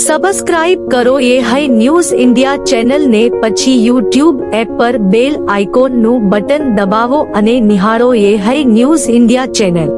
Subscribe કરો એ high news India channel ને પછી યુટ્યુબ એપ પર બેલ આઇકોન નું બટન દબાવો અને નિહાળો એ high news India channel.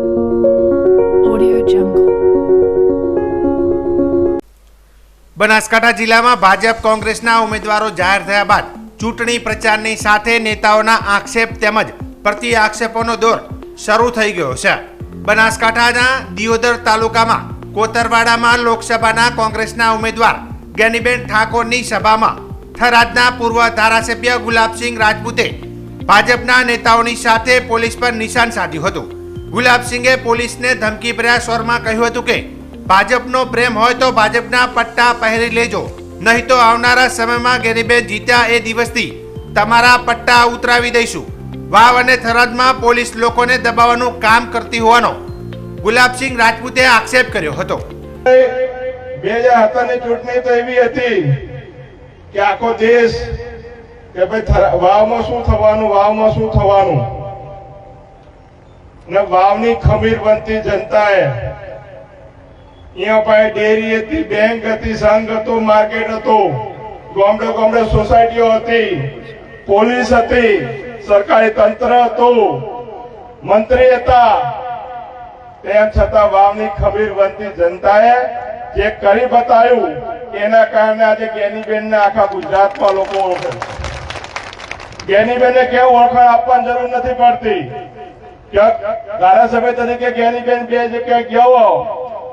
Banaskantha જિલ્લામાં ભાજપ કોંગ્રેસના ઉમેદવારો જાહેર થયા બાદ ચૂંટણી પ્રચારની સાથે નેતાઓના આક્ષેપ તેમજ પ્રતિ આક્ષેપોનો દોર શરૂ થઈ ગયો છે. બનાસકાંઠાના દિયોદર તાલુકામાં કોતરવાડામાં લોકસભાના કોંગ્રેસના ઉમેદવાર જ્ઞાનીબેન ઠાકોરની સભામાં થરાદના પૂર્વ ધારાસભ્ય ગુલાબસિંહ રાજપૂતે ભાજપના નેતાઓની સાથે પોલીસ પર નિશાન સાધ્યું હતું. ગુલાબસિંહે પોલીસને ધમકીભર્યા સ્વરમાં કહ્યું હતું કે ભાજપનો પ્રેમ હોય તો ભાજપના પટ્ટા પહેરી લેજો, નહીં તો આવનારા સમયમાં જ્ઞાનીબેન જીત્યા એ દિવસથી તમારા પટ્ટા ઉતરાવી દઈશું. વાવ અને થરાદમાં પોલીસ લોકોને દબાવવાનું કામ કરતી હોવાનો ગુલાબસિંહ રાજપૂતે આક્ષેપ કર્યો હતો. 2017ની ચૂંટણી તો એવી હતી કે આખો દેશ કે ભાઈ વાવમાં શું થવાનું ને વાવની ખમીર બનતી જનતાએ અહીંયા પાસે ડેરી હતી, બેંક હતી, સંઘ હતો, માર્કેટ હતો, ગામડે ગામડે સોસાયટીઓ હતી, પોલીસ હતી, સરકારી તંત્ર હતું, મંત્રી હતા. તેમ છતાં વાવની ખમીર બનતી જનતાએ જે કરી બતાવ્યું એના કારણે આજે જ્ઞાનીબેનને આખા ગુજરાતમાં લોકો ઓળખે. જ્ઞાનીબેનને કેવું ઓળખાણ આપવાની જરૂર નથી પડતી કે ધારાસભ્ય તરીકે જ્ઞાનીબેન બે જગ્યાએ ગયો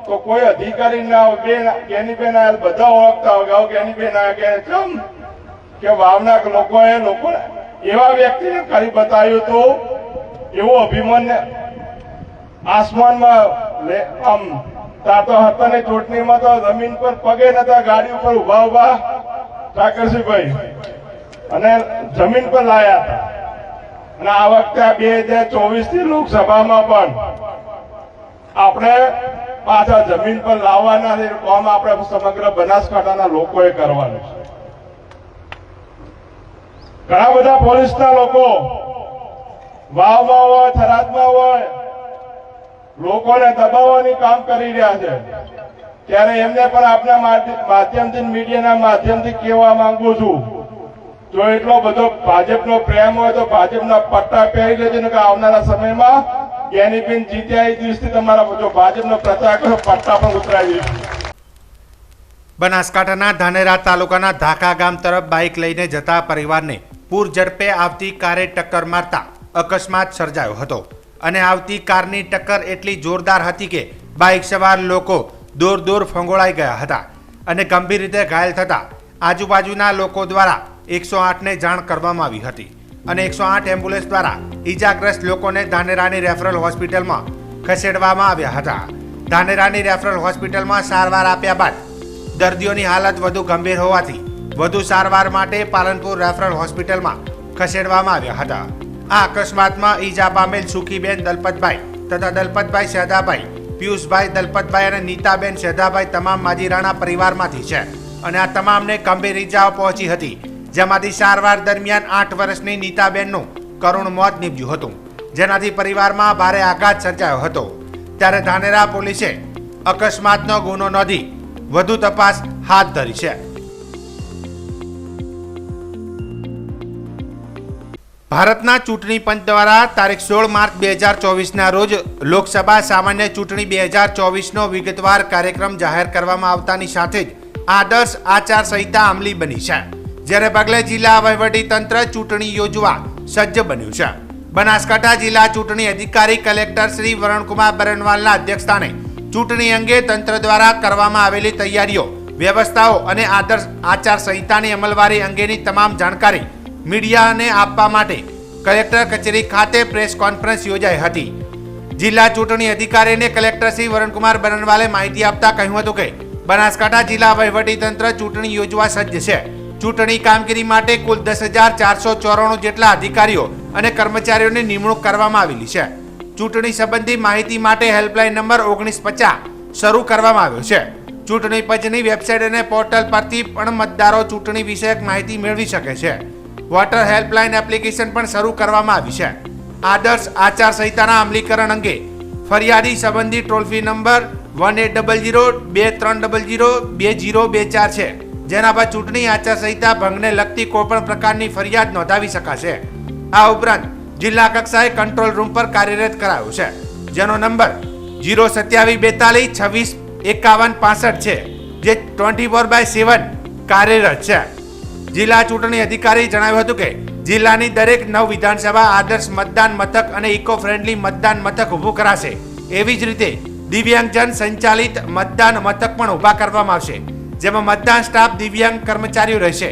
તો કોઈ અધિકારી ના હોય, જ્ઞાનીબેન બધા ઓળખતા હોય જ્ઞાનીબેન આવ્યા કે વાવના લોકોએ એવા વ્યક્તિને કરી બતાવ્યું હતું. એવું અભિમાન આસમાનમાં આમ તાતો હતાની ચૂંટણીમાં તો જમીન પર પગે નતા, ગાડી ઉપર ઉભા ઠાકરસિંહભાઈ અને જમીન પર લાયા હતા. અને આ વખતે 2024ની લોકસભામાં પણ આપણે પાછા જમીન પર લાવવાના કામ આપણે સમગ્ર બનાસકાંઠાના લોકોએ કરવાનું છે. ઘણા બધા પોલીસના લોકો વાવમાં હોય, થરાદમાં હોય, લોકોને દબાવવાની કામ કરી રહ્યા છે. ત્યારે એમને પણ આપના માધ્યમથી, મીડિયાના માધ્યમથી કહેવા માંગુ છું, જો એટલો બધો ભાજપનો પ્રેમ હોય તો ભાજપના પટ્ટા પહેરી લેજો ને કે આવનારા સમયમાં જ્ઞાનીબેન જીત્યા એ દિવસથી તમારા જો ભાજપનો પ્રચાર કરો, પટ્ટા પણ ઉતરાવી દેજો. બનાસકાંઠાના ધાનેરા તાલુકાના ધાખા ગામ તરફ બાઇક લઈને જતા પરિવારને પૂર ઝડપે આવતી કારે ટક્કર મારતા અકસ્માત સર્જાયો હતો. અને આવતી કારની ટક્કર એટલી જોરદાર હતી કે બાઇક સવાર લોકો દૂર ફંગોળાઈ ગયા હતા અને ગંભીર રીતે ઘાયલ થતા આજુબાજુના લોકો દ્વારા 108ને જાણ કરવામાં આવી હતી અને 108 એમ્બ્યુલન્સ દ્વારા ઈજાગ્રસ્ત લોકોને ધાનેરાની રેફરલ હોસ્પિટલમાં ખસેડવામાં આવ્યા હતા. ધાનેરાની રેફરલ હોસ્પિટલમાં સારવાર આપ્યા બાદ દર્દીઓની હાલત વધુ ગંભીર હોવાથી વધુ સારવાર માટે પાલનપુર રેફરલ હોસ્પિટલમાં ખસેડવામાં આવ્યા હતા. આ અકસ્માતમાં ઈજા પામેલ સુખીબેન દલપતભાઈ તથા દલપતભાઈ શેધાભાઈ, પિયુષભાઈ દલપતભાઈ અને નીતાબેન શેધાભાઈ તમામ માજીરાણા પરિવારમાંથી છે અને આ તમામને ગંભીર ઈજાઓ પહોંચી હતી, જેમાંથી સારવાર દરમિયાન 8 વર્ષની નીતાબેનનું કરુણ મોત નીપજ્યું હતું, જેનાથી પરિવારમાં ભારે આઘાત સર્જાયો હતો. ત્યારે ધાનેરા પોલીસે અકસ્માતનો ગુનો નોંધી વધુ તપાસ હાથ ધરી છે. ભારતના ચૂંટણી પંચ દ્વારા તારીખ 16 માર્ચ 2024ના રોજ લોકસભા સામાન્ય ચૂંટણી 2024નો વિગતવાર કાર્યક્રમ જાહેર કરવામાં આવતાની સાથે જ આદર્શ આચાર સંહિતા અમલી બની છે, જેને પગલે જિલ્લા વહીવટી તંત્ર ચૂંટણી યોજવા સજ્જ બન્યું છે. બનાસકાંઠા જિલ્લા ચૂંટણી અધિકારી કલેક્ટર શ્રી વરુણકુમાર બરનવાલના અધ્યક્ષસ્થાને ચૂંટણી અંગે તંત્ર દ્વારા કરવામાં આવેલી તૈયારીઓ, વ્યવસ્થાઓ અને આદર્શ આચાર સંહિતાની અમલવારી અંગેની તમામ જાણકારી મીડિયાને આપવા માટે કલેક્ટર કચેરી ખાતે પ્રેસ કોન્ફરન્સ યોજાઈ હતી. જિલ્લા ચૂંટણી અધિકારીને કલેક્ટર શ્રી વરુણકુમાર બરનવાલે માહિતી આપતા કહ્યું હતું કે બનાસકાંઠા જિલ્લા વહીવટી તંત્ર ચૂંટણી યોજવા સજ્જ છે. ચૂંટણી કામગીરી માટે કુલ 10,494 જેટલા અધિકારીઓ અને કર્મચારીઓની નિમણૂક કરવામાં આવેલી છે. ચૂંટણી સંબંધી માહિતી માટે હેલ્પલાઇન નંબર 1950 શરૂ કરવામાં આવ્યો છે. ચૂંટણી પંચની વેબસાઇટ અને પોર્ટલ પરથી પણ મતદારો ચૂંટણી વિષયક માહિતી મેળવી શકે છે. વોટર હેલ્પલાઇન એપ્લિકેશન પણ શરૂ કરવામાં આવી છે. આદર્શ આચાર સંહિતાના અમલીકરણ અંગે ફરિયાદી સંબંધી ટોલ ફ્રી નંબર 180023002024 છે, જેના પર ચૂંટણી આચારસંહિતા ભંગને લગતી કોઈપણ પ્રકારની ફરિયાદ નોંધાવી શકાશે. આ ઉપરાંત જિલ્લા કક્ષાએ કંટ્રોલ રૂમ પર કાર્યરત કરાયો છે, જેનો નંબર 02742265165 છે, જે 24/7 કાર્યરત છે. જિલ્લા ચૂંટણી અધિકારીએ જણાવ્યું હતું કે જિલ્લાની દરેક 9 વિધાનસભા આદર્શ મતદાન મથક અને ઇકો ફ્રેન્ડલી મતદાન મથક ઊભું કરાશે. એવી જ રીતે દિવ્યાંગજન સંચાલિત મતદાન મથક પણ ઊભા કરવામાં આવશે, જેમાં મતદાન સ્ટાફ દિવ્યાંગ કર્મચારીઓ રહેશે.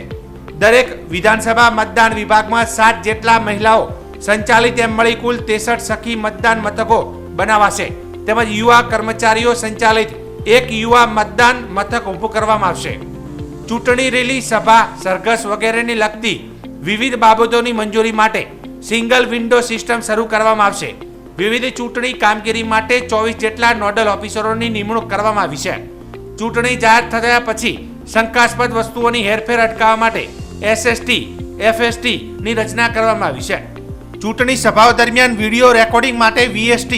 દરેક વિધાનસભા મતદાન વિભાગમાં 7 જેટલા મહિલાઓ સંચાલિત એમ મળી કુલ 63 સખી મતદાન મથકો બનાવાશે. તેમજ યુવા કર્મચારીઓ સંચાલિત એક યુવા મતદાન મથક ઊભું કરવામાં આવશે. ચૂંટણી રેલી, સભા, સરઘસ વગેરેને લગતી વિવિધ બાબતોની મંજૂરી માટે સિંગલ વિન્ડો સિસ્ટમ શરૂ કરવામાં આવશે. વિવિધ ચૂંટણી કામગીરી માટે 24 જેટલા નોડલ ઓફિસરોની નિમણૂક કરવામાં આવી છે. ચૂંટણી જાહેર થયા પછી શંકાસ્પદ વસ્તુઓની હેરફેર અટકાવવા માટે SST, FST ની રચના કરવામાં આવી છે. ચૂંટણી સભાઓ દરમિયાન વિડીયો રેકોર્ડિંગ માટે VST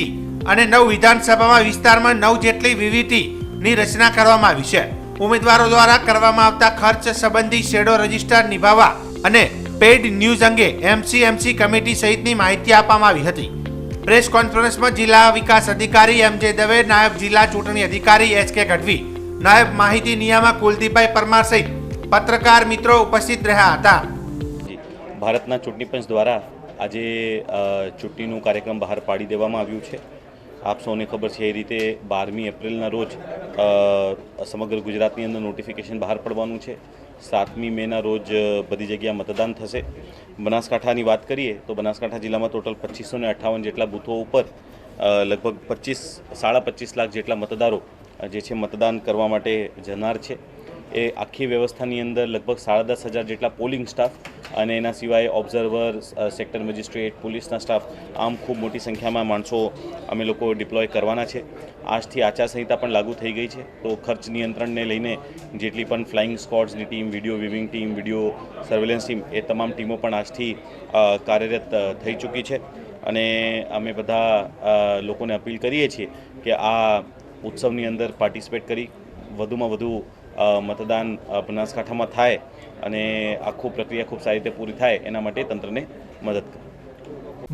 અને 9 વિધાનસભામાં વિસ્તારમાં 9 જેટલી VVT ની રચના કરવામાં આવી છે. ઉમેદવારો દ્વારા કરવામાં આવતા ખર્ચ સંબંધી શેડો રજિસ્ટર નિભાવવા અને પેઇડ ન્યૂઝ અંગે MCMC કમિટી સહિતની માહિતી આપવામાં આવી હતી. પ્રેસ કોન્ફરન્સમાં જિલ્લા વિકાસ અધિકારી MJ દવે, નાયબ જિલ્લા ચૂંટણી અધિકારી HK ગઢવી, નાયબ માહિતી નિયામક કુલદીપભાઈ પરમાર સહિત પત્રકાર મિત્રો ઉપસ્થિત રહ્યા હતા. ભારતના ચૂંટણી પંચ દ્વારા આજે ચૂંટણીનું કાર્યક્રમ બહાર પાડી દેવામાં આવ્યું છે. આપ સૌને ખબર છે એ રીતે 12મી એપ્રિલના રોજ સમગ્ર ગુજરાતની અંદર નોટિફિકેશન બહાર પડવાનું છે. 7મી મેના રોજ બધી જગ્યા મતદાન થશે. બનાસકાંઠાની વાત કરીએ તો બનાસકાંઠા જિલ્લામાં ટોટલ 2558 જેટલા બૂથો ઉપર લગભગ 25 લાખ જેટલા મતદારો જે છે મતદાન કરવા માટે જનાર છે. એ આખી વ્યવસ્થાની અંદર લગભગ 10,500 જેટલા પોલિંગ સ્ટાફ અને એના સિવાય ઓબ્ઝર્વર, સેક્ટર મેજિસ્ટ્રેટ, પોલીસના સ્ટાફ, આમ ખૂબ મોટી સંખ્યામાં માણસો અમે લોકો ડિપ્લોય કરવાના છે. આજથી આચારસંહિતા પણ લાગુ થઈ ગઈ છે, તો ખર્ચ નિયંત્રણને લઈને જેટલી પણ ફ્લાઇંગ સ્ક્વોડ્સની team, video viewing team, video surveillance team, એ તમામ ટીમો પણ આજથી કાર્યરત થઈ ચૂકી છે. અને અમે બધા લોકોને અપીલ કરીએ છીએ કે આ ઉત્સવની અંદર પાર્ટિસિપેટ કરી વધુમાં વધુ મતદાન બનાસકાંઠામાં થાય અને આખું પ્રક્રિયા ખૂબ સારી રીતે પૂરી થાય એના માટે તંત્રને મદદ કરે.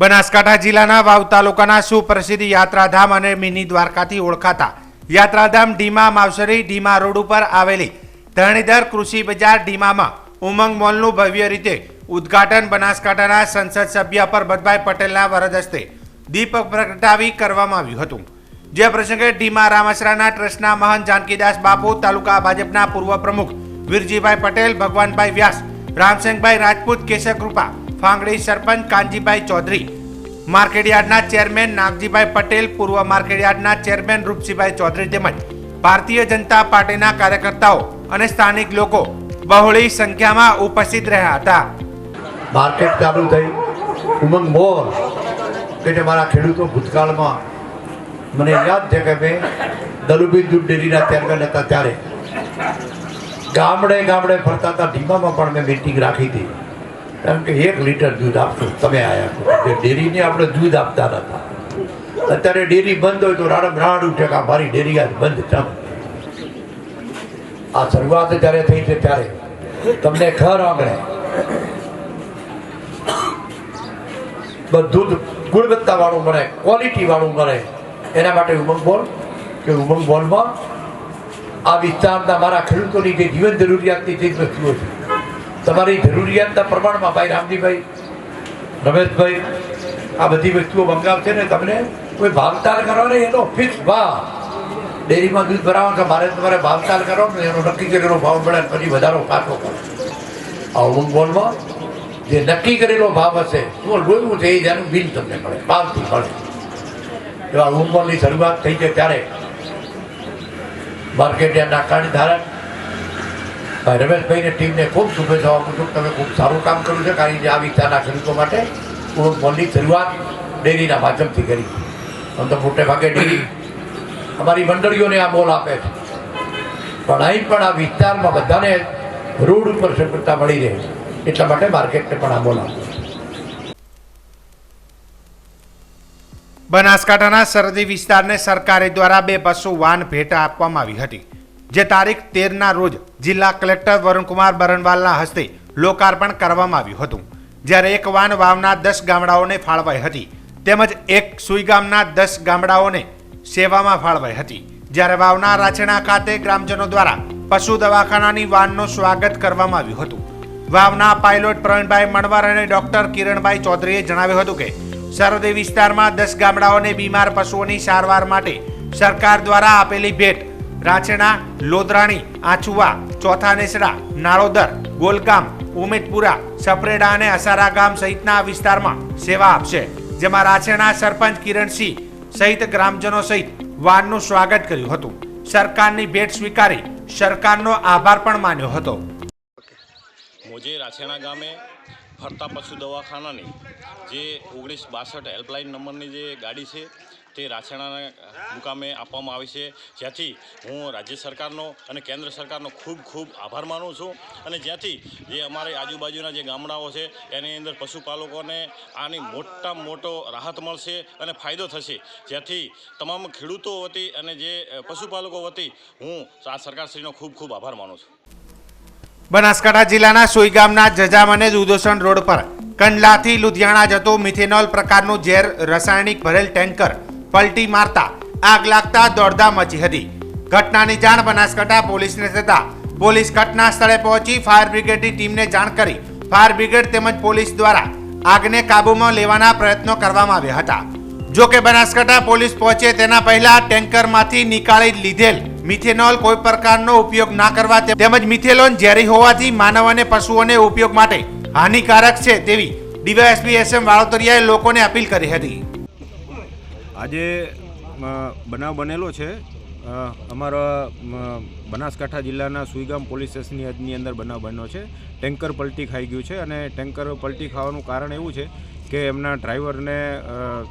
બનાસકાંઠા જિલ્લાના વાવ તાલુકાના સુપ્રસિદ્ધ યાત્રાધામ અને મિની દ્વારકાથી ઓળખાતા યાત્રાધામ ડીમા માવસરી ડીમા રોડ ઉપર આવેલી ધરણીધર કૃષિ બજાર ડીમામાં ઉમંગ મોલનું ભવ્ય રીતે ઉદ્ઘાટન બનાસકાંઠાના સંસદ સભ્ય પરબતભાઈ પટેલના વરદ હસ્તે દીપક પ્રગટાવી કરવામાં આવ્યું હતું. જે પ્રસંગે ડીમા રામસરાના ટ્રસ્ટના મહંત જાનકીદાસ બાપુ, તાલુકા ભાજપના પૂર્વ પ્રમુખ વીરજીભાઈ પટેલ, ભગવાનભાઈ વ્યાસ, રામસિંહભાઈ રાજપૂત, કેશવકૃપા, ફાંગડી સરપંચ કાનજીભાઈ ચૌધરી, માર્કેટયાર્ડના ચેરમેન નાગજીભાઈ પટેલ, પૂર્વ માર્કેટયાર્ડના ચેરમેન રૂપસિંહભાઈ ચૌધરી તેમજ ભારતીય જનતા પાર્ટીના કાર્યકર્તાઓ અને સ્થાનિક લોકો બહોળી સંખ્યામાં ઉપસ્થિત રહ્યા હતા. માર્કેટ ચાલુ થઈ, ઉમંગ મોલ કે જે મારા ખેડૂતો ભૂતકાળમાં મને યાદ છે કે મેં દલુબી દૂધ ડેરીના ચેરમેન હતા ત્યારે ગામડે ગામડે ફરતા હતા. ઢીમામાં પણ મેં મીટિંગ રાખી હતી, કારણ કે 1 લીટર દૂધ આપશું, તમે આવ્યા છો. ડેરીને આપણે દૂધ આપતા હતા. અત્યારે ડેરી બંધ હોય તો રાડ ઉઠે કે મારી ડેરી આજ બંધ છે. આ શરૂઆત જ્યારે થઈ છે ત્યારે તમને ઘર આંગણે બધું ગુણવત્તા વાળું મળે, ક્વોલિટી વાળું મળે. એના માટે ઉમંગ મોલ કે ઉમંગ મોલમાં આ વિસ્તારના મારા ખેડૂતોની જે જીવન જરૂરિયાતની જે વસ્તુઓ છે, તમારી જરૂરિયાતના પ્રમાણમાં ભાઈ રામજીભાઈ, રમેશભાઈ આ બધી વસ્તુઓ મંગાવશે ને તમને કોઈ ભાવતાલ કરો ને એનો ફિક્સ ભાવ. ડેરીમાં દૂધ ભરાવવાનું કે મારે તમારે ભાવતાલ કરો ને એનો નક્કી કરેલો ભાવ મળે પછી વધારો પાછો કરો. આ ઉમંગ મોલમાં જે નક્કી કરેલો ભાવ હશે શું જોયું છે એ જેનું બિલ તમને મળે, ભાવથી મળે. એવા ઉમંગ મોલની શરૂઆત થઈ છે ત્યારે માર્કેટયાર્ડના કાર્યધારક ભાઈ રમેશભાઈને ટીમને ખૂબ શુભેચ્છાઓ આપું છું. તમે ખૂબ સારું કામ કર્યું છે, કારણ કે આ વિસ્તારના ખેડૂતો માટે ઉમંગ મોલની શરૂઆત ડેરીના માધ્યમથી કરી. આમ તો મોટે ભાગે ડેરી અમારી મંડળીઓને આ મોલ આપે છે, પણ અહીં પણ આ વિસ્તારમાં બધાને રોડ ઉપર સગવડતા મળી રહે એટલા માટે માર્કેટને પણ આ મોલ આપે. બનાસકાંઠાના સરહદી વિસ્તારને સરકારે દ્વારા 2 બસો વાન ભેટ આપવામાં આવી હતી, જે તારીખ 13ના રોજ જિલ્લા કલેક્ટર વરુણકુમાર બરનવાલના હસ્તે લોકાર્પણ કરવામાં આવ્યું હતું, જ્યારે એક વાન વાવના 10 ગામડાઓને ફાળવાઈ હતી, તેમજ એક સુઈગામના 10 ગામડાઓને સેવામાં ફાળવાઈ હતી, જ્યારે વાવના રાછેણા ખાતે ગ્રામજનો દ્વારા પશુ દવાખાનાની વાનનું સ્વાગત કરવામાં આવ્યું હતું। વાવના પાયલોટ પ્રવીણભાઈ મણવર અને ડોક્ટર કિરણભાઈ ચૌધરીએ જણાવ્યું હતું કે સરહદી વિસ્તારમાં 10 ગામડાઓને બીમાર પશુઓની સારવાર માટે સરકાર દ્વારા આપેલી ભેટ રાછેણા, લોધરાણી, આંચુવા, ચોથા નેસડા, નાળોદર, ગોલગામ, ઉમેદપુરા, સપરેડા અને અસારા ગામ સહિતના વિસ્તારમાં સેવા આપશે, જેમાં રાછેણા સરપંચ કિરણસિંહ સહિત ગ્રામજનો સહિત વાનનું સ્વાગત કર્યું હતું। સરકારની ભેટ સ્વીકારી સરકારનો આભાર પણ માન્યો હતો। મોજે રાછેણા ગામે ફરતા પશુ દવાખાનાની જે 1962 હેલ્પલાઇન નંબરની જે ગાડી છે તે રાછેણાના મુકામે આપવામાં આવી છે, જ્યાંથી હું રાજ્ય સરકારનો અને કેન્દ્ર સરકારનો ખૂબ ખૂબ આભાર માનું છું, અને જ્યાંથી જે અમારી આજુબાજુના જે ગામડાઓ છે એની અંદર પશુપાલકોને આની મોટામાં મોટો રાહત મળશે અને ફાયદો થશે, જ્યાંથી તમામ ખેડૂતો વતી અને જે પશુપાલકો વતી હું આ સરકારશ્રીનો ખૂબ ખૂબ આભાર માનું છું। બનાસકાંઠા જિલ્લાના સુઈગામના જજામ અને દુધોસણ રોડ પર કંડલાથી લુધિયાણા જતું મિથેનોલ પ્રકારનું ઝેર રાસાયણિક ભરેલ ટેન્કર પલટી મારતા આગ લાગતા દોડધામ મચી હતી। ઘટનાની જાણ બનાસકાંઠા પોલીસને થતા પોલીસ ઘટના સ્થળે પહોંચી ફાયર બ્રિગેડની ટીમને જાણ કરી ફાયર બ્રિગેડ તેમજ પોલીસ દ્વારા આગને કાબૂમાં લેવાના પ્રયત્નો કરવામાં આવ્યા હતા। જો કે બનાસકાંઠા પોલીસ પહોંચે તેના પહેલા ટેન્કરમાંથી નીકાળી લીધેલ મિથેનોલ કોઈ પ્રકારનો ઉપયોગ ના કરવા તેમજ મિથેનોલ ઝેરી હોવાથી માનવ અને પશુઓને ઉપયોગ માટે હાનિકારક છે તેવી ડીવાયએસપી SM વાળોતરિયાએ લોકોને અપીલ કરી હતી। આજે બનાવ બનેલો છે અમારા બનાસકાંઠા જિલ્લાના સુઈગામ પોલીસ સ્ટેશનની અંદર બનાવ બન્યો છે। ટેન્કર પલટી ખાઈ ગયું છે, અને ટેન્કર પલટી ખાવાનું કારણ એવું છે કે એમના ડ્રાઈવરને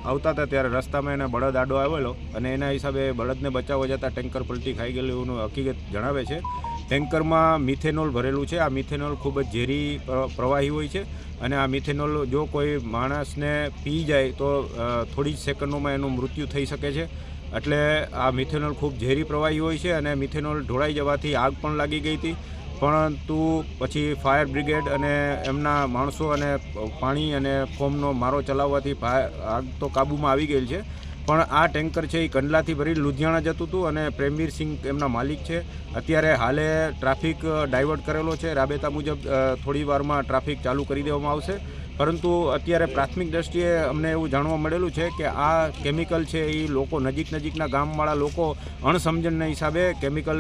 આવતા હતા ત્યારે રસ્તામાં એને બળદ આડો આવેલો, અને એના હિસાબે બળદને બચાવવા જતાં ટેન્કર પલટી ખાઈ ગયેલું એવું હકીકત જણાવે છે। ટેન્કરમાં મિથેનોલ ભરેલું છે। આ મિથેનોલ ખૂબ જ ઝેરી પ્રવાહી હોય છે, અને આ મિથેનોલ જો કોઈ માણસને પી જાય તો થોડી જ સેકન્ડોમાં એનું મૃત્યુ થઈ શકે છે। એટલે આ મિથેનોલ ખૂબ ઝેરી પ્રવાહી હોય છે, અને મિથેનોલ ઢોળાઈ જવાથી આગ પણ લાગી ગઈ હતી, પરંતુ પછી ફાયર બ્રિગેડ અને એમના માણસો અને પાણી અને ફોમનો મારો ચલાવવાથી આગ તો કાબૂમાં આવી ગયેલ છે। પણ આ ટેન્કર છે એ કંડલાથી ભરી લુધિયાણા જતું હતું, અને પ્રેમવીર સિંહ એમના માલિક છે। અત્યારે હાલે ટ્રાફિક ડાયવર્ટ કરેલો છે, રાબેતા મુજબ થોડી વારમાં ટ્રાફિક ચાલુ કરી દેવામાં આવશે, પરંતુ અત્યારે પ્રાથમિક દ્રષ્ટિએ અમને એવું જાણવા મળેલું છે કે આ કેમિકલ છે એ લોકો નજીકના ગામવાળા લોકો અણસમજણના હિસાબે કેમિકલ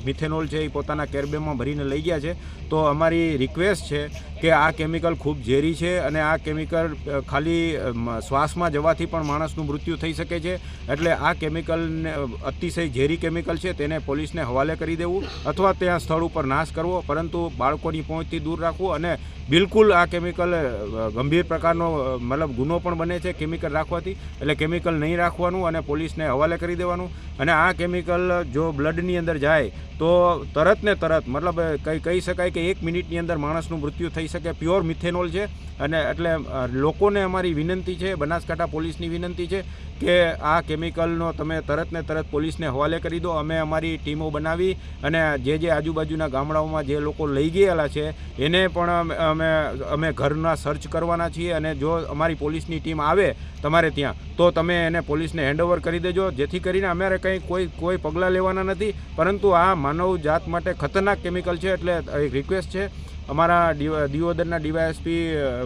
મિથેનોલ છે એ પોતાના કેરબેમાં ભરીને લઈ ગયા છે। તો અમારી રિક્વેસ્ટ છે કે આ કેમિકલ ખૂબ ઝેરી છે, અને આ કેમિકલ ખાલી શ્વાસમાં જવાથી પણ માણસનું મૃત્યુ થઈ શકે છે। એટલે આ કેમિકલને અતિશય ઝેરી કેમિકલ છે, તેને પોલીસને હવાલે કરી દેવું અથવા ત્યાં સ્થળ ઉપર નાશ કરવો, પરંતુ બાળકોની પહોંચથી દૂર રાખવું, અને બિલકુલ આ કેમિકલ ગંભીર પ્રકારનો મતલબ ગુનો પણ બને છે કેમિકલ રાખવાથી, એટલે કેમિકલ નહીં રાખવાનું અને પોલીસને હવાલે કરી દેવાનું। અને આ કેમિકલ જો બ્લડની અંદર જાય તો તરત ને તરત મતલબ કહી શકાય કે 1 મિનિટની અંદર માણસનું મૃત્યુ થઈ શકે। પ્યોર મિથેનોલ છે, અને એટલે લોકોને અમારી વિનંતી છે, બનાસકાંઠા પોલીસની વિનંતી છે કે આ કેમિકલનો તમે તરત ને તરત પોલીસને હવાલે કરી દો। અમે અમારી ટીમો બનાવી અને જે આજુબાજુના ગામડાઓમાં જે લોકો લઈ ગયેલા છે એને પણ અમે ઘરના સર્ચ કરવાના છીએ, અને જો અમારી પોલીસની ટીમ આવે તમારે ત્યાં તો તમે એને પોલીસને હેન્ડઓવર કરી દેજો, જેથી કરીને અમારે કંઈ કોઈ પગલાં લેવાના નથી, પરંતુ આ માનવ જાત માટે ખતરનાક કેમિકલ છે। એટલે એક રિક્વેસ્ટ છે, અમારા દિયોદરના ડીવાયએસપી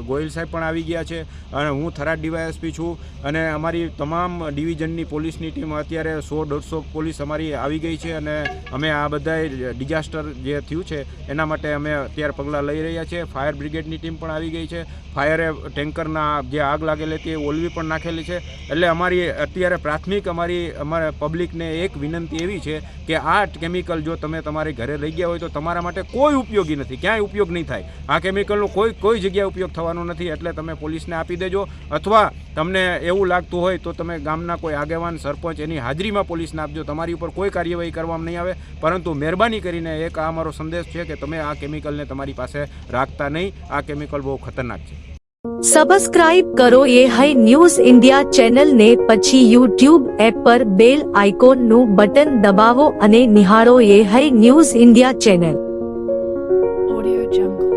ગોયલ સાહેબ પણ આવી ગયા છે, અને હું થરાદ ડીવાયએસપી છું, અને અમારી તમામ ડિવિઝનની પોલીસની ટીમ અત્યારે 100-150 પોલીસ અમારી આવી ગઈ છે, અને અમે આ બધા ડિઝાસ્ટર જે થયું છે એના માટે અમે અત્યારે પગલાં લઈ રહ્યા છીએ। ફાયર બ્રિગેડની ટીમ પણ આવી ગઈ છે, ફાયરે ટેન્કરના જે આગ લાગેલી હતી એ ઓલવી પણ નાખેલી છે। એટલે અમારી અત્યારે પ્રાથમિક અમારા પબ્લિકને એક વિનંતી એવી છે કે આ કેમિકલ જો તમે તમારે ઘરે લઈ ગયા હોય તો તમારા માટે કોઈ ઉપયોગી નથી, ક્યાંય ઉપયોગ નહીં થાય। આ કેમિકલનો કોઈ જગ્યાએ ઉપયોગ થવાનો નથી, એટલે તમે પોલીસને આપી દેજો, અથવા તમને એવું લાગતું હોય તો તમે ગામના કોઈ આગેવાન સરપંચ એની હાજરીમાં પોલીસને આપજો। તમારી ઉપર કોઈ કાર્યવાહી કરવામાં નહીં આવે, પરંતુ મહેરબાની કરીને એક આ અમારો સંદેશ છે કે તમે આ કેમિકલને તમારી પાસે રાખતા નહીં। આ કેમિકલ બહુ ખતરનાક છે। સબસ્ક્રાઇબ કરો એ હાઈ ન્યૂઝ ઇન્ડિયા ચેનલ ને પછી યુટ્યુબ એપ પર બેલ આઇકોન નું બટન દબાવો અને નિહાળો એ high news India channel. Audio Jungle.